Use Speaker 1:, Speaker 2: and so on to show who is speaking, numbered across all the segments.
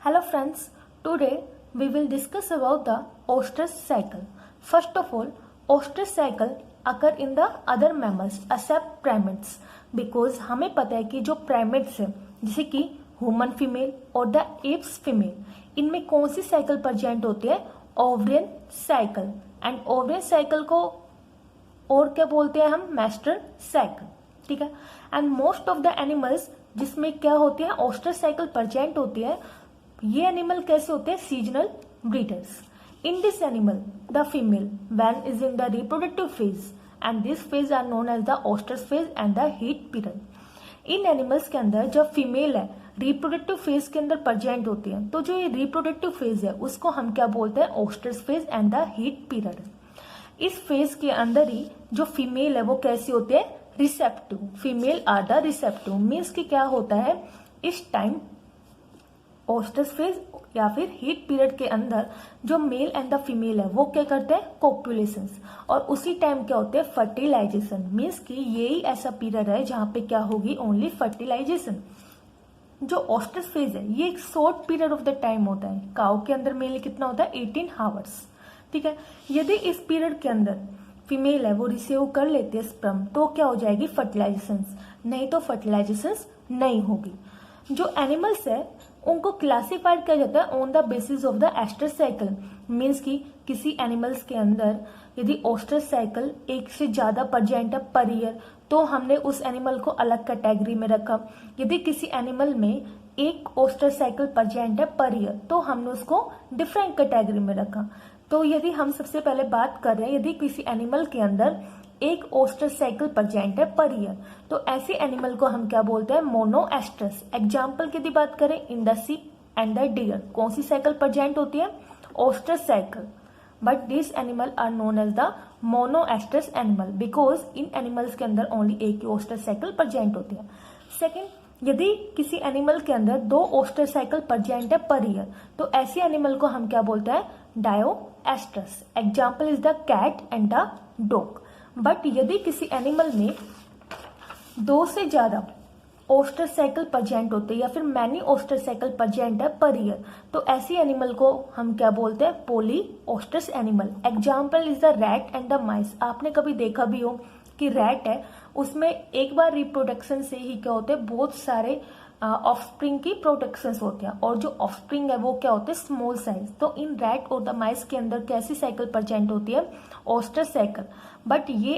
Speaker 1: Hello friends, today we will discuss about the ostrich cycle. First of all, ostrich cycle occur in the other mammals except primates because हमें पता है कि जो primates है जैसे कि ह्यूमन फीमेल और द एप्स फीमेल इनमें कौन सी साइकिल प्रेजेंट होती है ovarian cycle and ovarian cycle को और क्या बोलते हैं हम मेस्ट्रुअल साइकिल. ठीक है. And most of the animals जिसमें क्या होती है ओस्ट्रिच साइकिल प्रेजेंट होती है ये एनिमल कैसे होते हैं seasonal breeders. In this animal the female when is in the reproductive phase and this phase are known as the oestrus phase and the heat period. In animals के अंदर जब female है रिप्रोडक्टिव फेज के अंदर present होती है तो जो ये रिप्रोडक्टिव फेज है उसको हम क्या बोलते हैं ostrich phase and the heat period. इस फेज के अंदर ही जो फीमेल है वो कैसी होती है receptive. Female are the receptive means कि क्या होता है इस टाइम ओस्ट्रिच फेज या फिर हीट पीरियड के अंदर जो मेल एंड द फीमेल है वो क्या करते हैं कोपुलेशन और उसी टाइम क्या होते हैं फर्टिलाइजेशन. मीन्स कि यही ऐसा पीरियड है जहां पे क्या होगी ओनली फर्टिलाइजेशन. जो ओस्ट्रिच फेज है ये एक short period of the time होता है. काउ के अंदर मेल कितना होता है 18 आवर्स. ठीक है. यदि इस पीरियड के अंदर फीमेल है वो रिसीव कर लेती है स्पर्म तो क्या हो जाएगी फर्टिलाइजेशन, नहीं तो फर्टिलाइजेशन नहीं होगी. जो एनिमल्स है उनको क्लासिफाइड किया जाता है on the basis of the oestrus cycle. Means कि किसी एनिमल्स के अंदर यदि ओस्ट्रिच साइकिल एक से ज्यादा प्रेजेंट है पर ईयर तो हमने उस एनिमल को अलग कैटेगरी में रखा. यदि किसी एनिमल में एक ओस्ट्रिच साइकिल प्रेजेंट है पर ईयर तो हमने उसको डिफरेंट कैटेगरी में रखा. तो यदि हम सबसे पहले बात कर रहे हैं यदि किसी एनिमल के अंदर एक ओस्ट्रिच साइकिल प्रेजेंट है पर ईयर तो ऐसे एनिमल को हम क्या बोलते हैं मोनो एस्ट्रस. एग्जाम्पल की यदि बात करें in the sea and the deer कौन सी साइकिल प्रेजेंट होती है oestrus cycle. But this animal are known as the mono oestrus animal because in animals के अंदर ओनली एक ही ओस्ट्रिच साइकिल प्रेजेंट होती है. सेकेंड, यदि किसी एनिमल के अंदर दो ओस्ट्रिच साइकिल प्रेजेंट है पर ईयर तो ऐसे एनिमल को हम क्या बोलते हैं dioestrus. Example is the cat and the dog. But यदि किसी एनिमल में दो से ज्यादा ओस्ट्रिच साइकिल प्रेजेंट होते हैं या फिर मैनी ओस्ट्रिच साइकिल प्रेजेंट है पर ईयर तो ऐसी एनिमल को हम क्या बोलते हैं poly ostrich animal. Example is the rat and the माइस. आपने कभी देखा भी हो कि रैट है उसमें एक बार रिप्रोडक्शन से ही क्या होते हैं बहुत सारे ऑफस्प्रिंग की प्रोडक्शन होते हैं और जो ऑफस्प्रिंग है वो क्या होते हैं स्मॉल साइज. तो इन रैट और द माइस के अंदर कैसी साइकिल प्रेजेंट होती है ओस्ट्रिच साइकिल. बट ये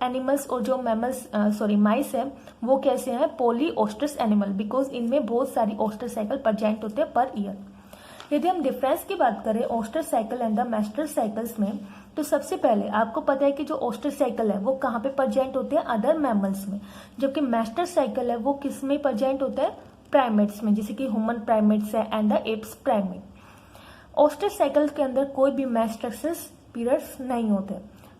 Speaker 1: एनिमल्स और जो मैमल्स माइस है वो कैसे हैं पॉली ओस्ट्रिच एनिमल बिकॉज इनमें बहुत सारी ओस्ट्रिच साइकिल प्रेजेंट होते हैं पर ईयर. यदि हम डिफरेंस की बात करें ostrich cycle and the menstrual cycles में तो सबसे पहले आपको पता है कि जो ओस्ट्रिच साइकिल है वो कहाँ पे प्रेजेंट होते हैं अदर मैमल्स में, जबकि मेस्ट्रुअल साइकिल है वो किस में प्रेजेंट होता है प्राइमेट्स में जैसे कि ह्यूमन प्राइमेट्स है and the apps primate. Ostrich cycle के अंदर कोई भी मेस्ट्रुअल पीरियड्स नहीं होते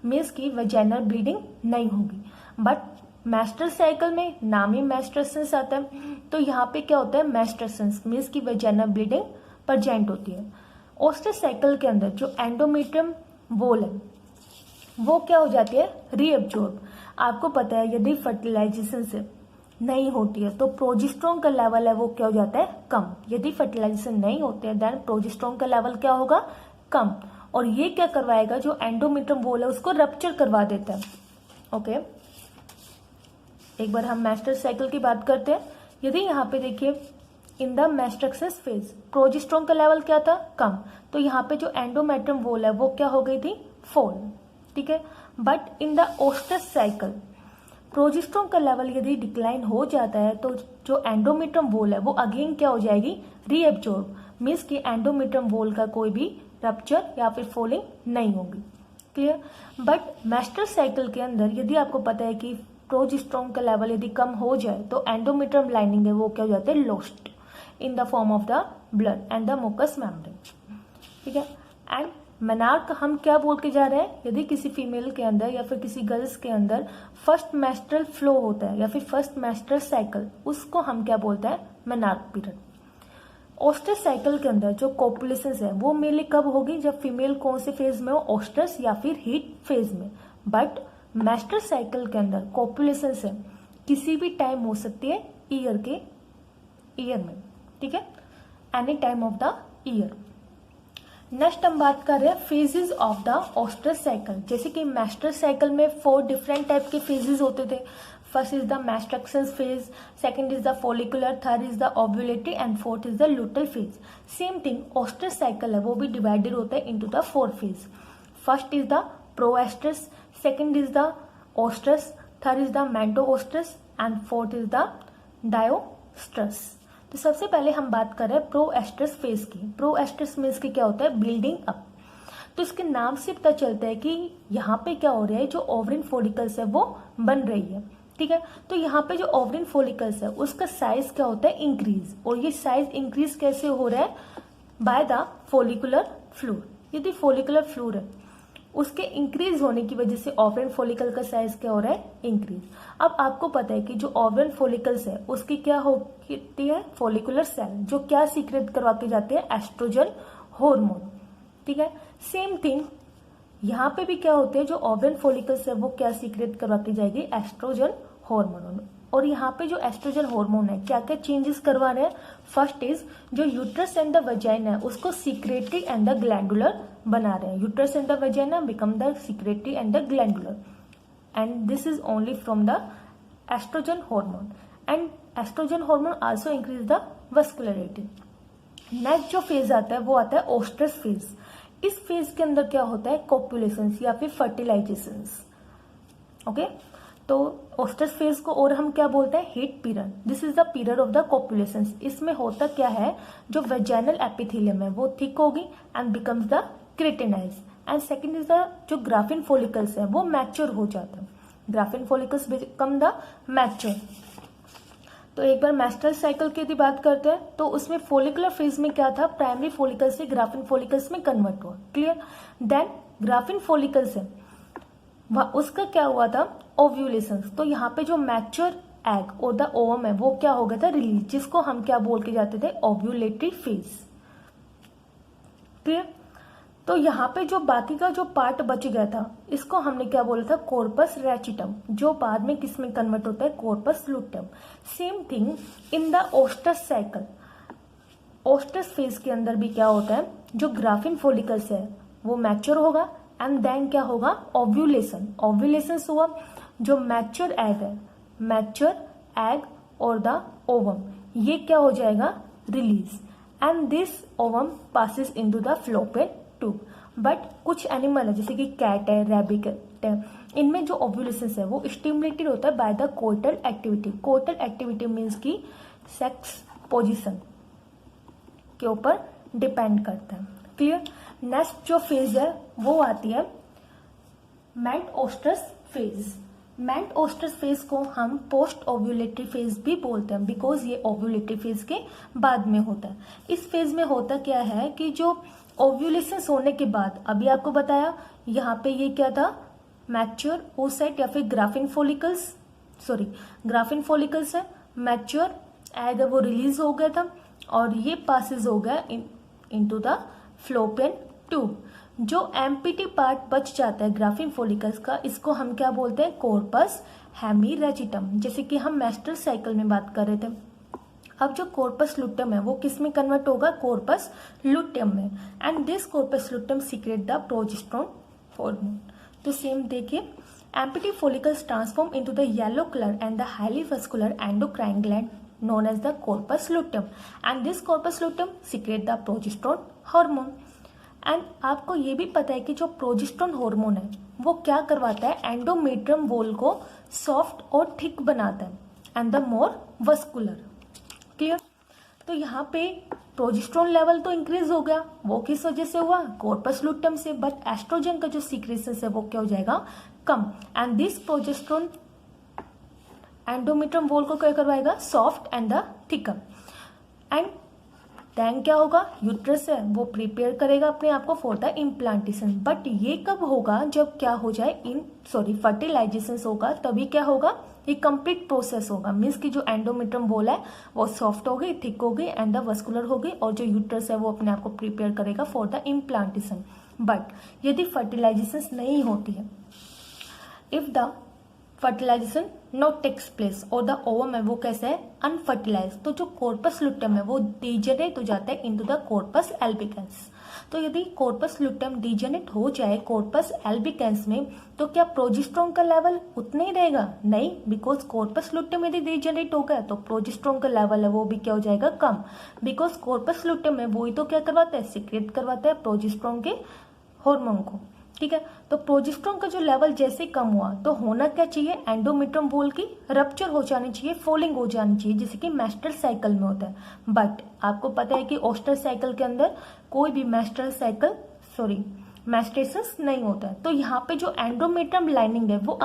Speaker 1: मीन्स की वैजाइनल ब्लीडिंग नहीं होगी. बट मेस्ट्रुअल साइकिल में नाम ही मेस्ट्रुएशंस आता है तो यहाँ पे क्या होता है मेस्ट्रुएशंस मीन्स की वैजाइनल ब्लीडिंग प्रेजेंट होती है. ओस्ट्रिच साइकिल के अंदर जो एंडोमेट्रियम वॉल है वो क्या हो जाती है रीअब्जॉर्ब. आपको पता है यदि फर्टिलाइजेशन से नहीं होती है तो प्रोजेस्टेरोन का लेवल है वो क्या हो जाता है कम. यदि फर्टिलाइजेशन नहीं होते हैं देन प्रोजेस्टेरोन का लेवल क्या होगा कम और ये क्या करवाएगा जो एंडोमेट्रियम वॉल है उसको रप्चर करवा देता है. ओके. एक बार हम मेस्ट्रुअल साइकिल की बात करते हैं. यदि यहाँ पे देखिए in the menstruation phase progesterone का लेवल क्या था कम तो यहाँ पे जो एंडोमेट्रियम वॉल है वो क्या हो गई थी फॉल. ठीक है. But in the ostrich cycle progesterone का लेवल यदि डिक्लाइन हो जाता है तो जो एंडोमेट्रियम वॉल है वो अगेन क्या हो जाएगी रीअब्जॉर्ब मीन्स कि एंडोमेट्रियम वॉल का कोई भी रप्चर या फिर फॉलिंग नहीं होगी. क्लियर. बट मेस्ट्रुअल साइकिल के अंदर यदि आपको पता है कि प्रोजेस्टेरोन का लेवल यदि कम हो जाए तो एंडोमेट्रियम लाइनिंग है वो क्या हो जाते हैं lost in the form of the blood and the mucus membrane. ठीक है. एंड मेनार्क हम क्या बोल के जा रहे हैं यदि किसी फीमेल के अंदर या फिर किसी गर्ल्स के अंदर फर्स्ट मेस्ट्रुअल फ्लो होता है या फिर फर्स्ट मेस्ट्रुअल साइकिल उसको हम क्या बोलते हैं मेनार्क पीरियड. ओस्ट्रिच साइकिल के अंदर जो कोपुलेशन है वो मेनली कब होगी जब फीमेल कौन से फेज में हो ओस्ट्रिच या फिर हीट फेज में. बट मेस्ट्रुअल साइकिल के अंदर कोपुलेशन है किसी भी टाइम हो सकती है ईयर में. ठीक है. Any time of the year. Next हम बात कर रहे हैं phases of the oestrus cycle. जैसे कि मैस्टर्स साइकिल में 4 डिफरेंट टाइप के फेजेस होते थे। First is the menstruation phase, second is the follicular, third is the ovulatory and fourth is the luteal phase. Same thing oestrus cycle है वो भी divided होता है into the 4 phase. First is the proestrus, second is the oestrus, third is the metoestrus and fourth is the dioestrus. तो सबसे पहले हम बात कर रहे हैं प्रोएस्ट्रस फेज की। प्रोएस्ट्रस फेज की क्या होता है, बिल्डिंग अप। तो इसके नाम से पता चलता है कि यहाँ पे क्या हो रहा है, जो ओवरिन फॉलिकल्स है वो बन रही है। ठीक है, तो यहाँ पे जो ओवरिन फॉलिकल्स है उसका साइज क्या होता है, इंक्रीज। और ये साइज इंक्रीज कैसे हो रहा है, बाय द फॉलिकुलर फ्लूर। यदि फॉलिकुलर फ्लूर है उसके इंक्रीज होने की वजह से ओवरिन फॉलिकल का साइज क्या हो रहा है, इंक्रीज। अब आपको पता है कि जो ओवरिन फॉलिकल्स है उसकी क्या होती है, फॉलिकुलर सेल, जो क्या सीक्रेट करवा के जाते हैं, एस्ट्रोजन हार्मोन। ठीक है, सेम थिंग यहाँ पे भी क्या होते हैं, जो ओवरिन फॉलिकल्स है वो क्या सीक्रेट करवा के जाएगी, एस्ट्रोजन हार्मोन। और यहाँ पे जो एस्ट्रोजन हार्मोन है क्या क्या चेंजेस करवा रहे हैं, फर्स्ट इज जो यूट्रस एंड द वजाइना है उसको सीक्रेटरी एंड द ग्लैंडुलर बना रहे हैं। Uterus and the vagina become the secretory and the glandular and this is only from the oestrogen hormone and oestrogen hormone also increase the vascularity. Next जो फेज आता है वो आता है ओस्ट्रस फेज। इस फेज के अंदर क्या होता है, कोपुलेशन या फिर फर्टिलाइजेशन। ओके, तो ओस्ट्रस फेज को और हम क्या बोलते हैं, heat period. This is the period of the copulation. इसमें होता क्या है, जो वेजाइनल एपिथेलियम है वो थिक होगी and becomes the keratinise. And second is the जो ग्राफिन फॉलिकल्स है वो मैच्योर हो जाता है। Graafian follicles become the mature. तो एक बार मेस्ट्रुअल साइकिल की यदि बात करते हैं तो उसमें फॉलिकुलर फेज में क्या था, प्राइमरी फॉलिकल से ग्राफिन फॉलिकल्स में कन्वर्ट हुआ। क्लियर। देन ग्राफिन फॉलिकल से उसका क्या हुआ था, ओव्यूलेशन। तो यहाँ पे जो मैच्योर एग और द ओवम है वो क्या हो गया था, रिलीज, जिसको हम क्या बोल के जाते थे, ओव्यूलेटरी फेज। क्लियर। तो यहाँ पे जो बाकी का जो पार्ट बच गया था इसको हमने क्या बोला था, कॉर्पस रेचिटम, जो बाद में किस में कन्वर्ट होता है, corpus luteum. Same thing in the oestrus cycle. Oestrus phase के अंदर भी क्या होता है, जो ग्राफिन फॉलिकल्स है वो मैच्योर होगा एंड देन क्या होगा, ओव्यूलेशन। ओव्यूलेशन हुआ, जो मैच्योर एग है, मैच्योर एग और द ओवम, ये क्या हो जाएगा, release and this ovum passes into the fallopian tube. But कुछ एनिमल है जैसे कि कैट है, रैबिट है, इनमें जो ओव्यूलेशन है वो स्टिमुलेटेड होता है by the coital activity. Coital activity means की सेक्स पोजिशन के ऊपर डिपेंड करता है। क्लियर। नेक्स्ट जो फेज है वो आती है मेंट ओस्ट्रस फेज। मेंट ओस्ट्रस फेज को हम पोस्ट ओव्यूलेटरी फेज भी बोलते हैं बिकॉज ये ओव्यूलेटरी फेज के बाद में होता है। इस फेज में होता क्या है कि जो ओव्यूलेशन होने के बाद, अभी आपको बताया यहाँ पे ये क्या था, मैच्योर ओसाइट या फिर ग्राफिन फॉलिकल्स, ग्राफिन फॉलिकल्स है, मैच्योर एग वो रिलीज हो गया था और ये पासिस हो गया इनटू द फ्लोपियन ट्यूब। जो एम्पिटी पार्ट बच जाता है ग्राफिन फॉलिकल्स का, इसको हम क्या बोलते हैं, कॉर्पस हेमीरेजिटम। जैसे कि हम मेस्ट्रुअल साइकिल में बात कर रहे थे। अब जो कॉर्पस लुटेम है वो किस में कन्वर्ट होगा, कॉर्पस लुटेम में and this corpus luteum secrete the progesterone hormone. तो सेम देखिए, empty follicles transform into the yellow colour and the highly vascular endocrine gland known as the corpus luteum and this corpus luteum secrete the progesterone hormone। And आपको ये भी पता है कि जो progesterone hormone है वो क्या करवाता है, एंडोमेट्रियम वॉल को सॉफ्ट और थिक बनाता है and the more vascular. Clear. तो यहाँ पे प्रोजेस्टेरोन लेवल तो इंक्रीज हो गया, वो किस वजह से हुआ, कॉर्पस लुटेम से। बट एस्ट्रोजन का जो सीक्रेशन है वो क्या हो जाएगा, कम and this progesterone endometrium wall को क्या करवाएगा, soft and the thicker and then क्या होगा, यूट्रस है वो प्रिपेयर करेगा अपने आप को फॉर द इम्प्लांटेशन। बट ये कब होगा, जब क्या हो जाए फर्टिलाइजेशन होगा, तभी क्या होगा, ये कंप्लीट प्रोसेस होगा। मीन्स की जो एंडोमेट्रियम वॉल है वो सॉफ्ट हो गई, थिक हो गई एंड द वस्कुलर हो गई और जो यूट्रस है वो अपने आप को प्रिपेयर करेगा फॉर द इम्प्लांटेशन। बट यदि फर्टिलाइजेशन नहीं होती है, if the fertilization not takes place और द ओवम है वो कैसा है, अनफर्टिलाइज। तो जो कॉर्पस लुटेम है वो डीजेनेट हो जाता है इनटू द कॉर्पस एल्बिकेंस। तो यदि कॉर्पस लुटेम डीजेनेट हो जाए कॉर्पस एल्बिकेंस में तो क्या प्रोजेस्टेरोन का लेवल उतना ही रहेगा? नहीं, बिकॉज कॉर्पस लुटेम यदि डीजेनेट हो गया तो प्रोजेस्टेरोन का लेवल है वो भी क्या हो जाएगा, कम। बिकॉज कॉर्पस लुटेम में वही तो क्या करवाता है, सीक्रेट करवाता है प्रोजेस्टेरोन के हार्मोन को। ठीक है, तो प्रोजेस्टेरोन का जो लेवल जैसे कम हुआ तो होना क्या चाहिए, एंडोमेट्रियम वॉल की रप्चर हो जानी चाहिए, फोल्डिंग हो जानी चाहिए, जैसे कि मेस्ट्रल साइकिल में होता है। बट आपको पता है कि ओस्टर साइकिल के अंदर कोई भी मेस्टेसिस नहीं होता है। तो यहाँ पे जो एंडोमेट्रियम लाइनिंग है वो